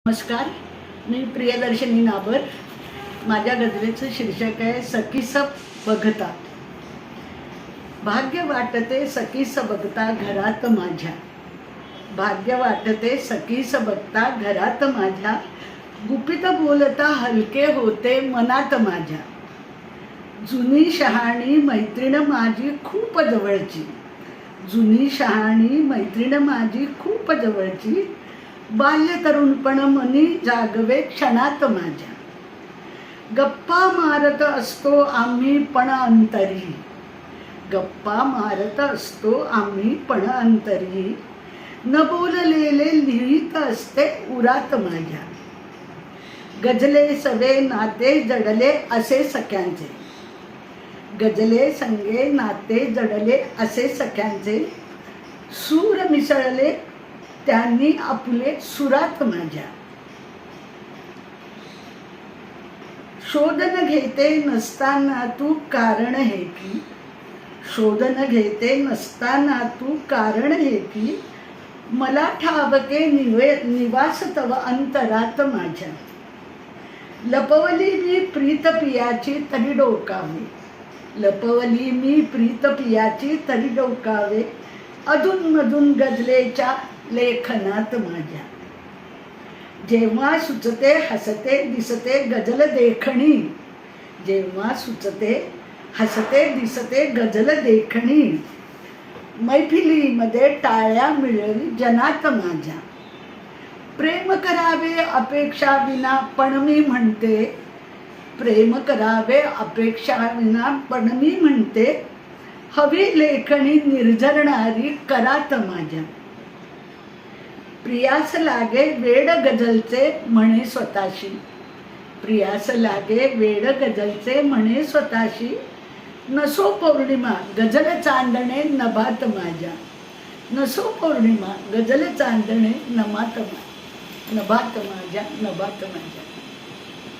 नमस्कार, मी प्रियदर्शनी नाबर. माझ्या गझलेचं शीर्षक आहे सखीस बघता. भाग्य वाटते सखीस बघता घरात माझ्या, भाग्य वाटते सखीस बघता घरात माझ्या, गुपित बोलता हलके होते मनात माझ्या. जुनी शहाणी मैत्रीण माझी खूप जवळची, जुनी शहाणी मैत्रीण माझी खूप जवळची, बाल्य तरुणपण मनी जागवे क्षणात माझ्या. गप्पा मारत असतो आम्ही पण अंतरी, गप्पा मारत असतो आम्ही पण अंतरी, न बोललेले लिहित असते उरात माझ्या. गजले सवे नाते जडले असे सख्यांचे, गजले संगे नाते जडले असे सख्यांचे, सूर मिसळले त्यांनी आपले सुरात माझ्या. शोधन घेते नसताना तू कारण हे की, शोधन घेते नसताना तू कारण हे की, मला ठावके निवास तव अंतरात माझ्या. लपवली मी प्रीत पियाची तरी डोकावे, लपवली मी प्रीत पियाची तरी डोकावे, अधूनमधून गजलेच्या लेखनात माझ्या. जेव्हा सुचते हसते दिसते गजल देखणी, जेव्हा सुचते हसते दिसते गजल देखणी, मैफिलीमध्ये टाळ्या मिळेल जनात माझ्या. प्रेम करावे अपेक्षा विना पण मी म्हणते, प्रेम करावे अपेक्षा विना पण मी म्हणते, हवी लेखणी निर्झरणारी करात माझ्या. प्रियास लागे वेड गझलचे म्हणे स्वतःशी, प्रियास लागे वेड गझलचे म्हणे स्वतःशी, नसो पौर्णिमा गझल चांदणे नभात माझ्या, नसो पौर्णिमा गझल चांदणे नभात माझ्या, नभात माझ्या.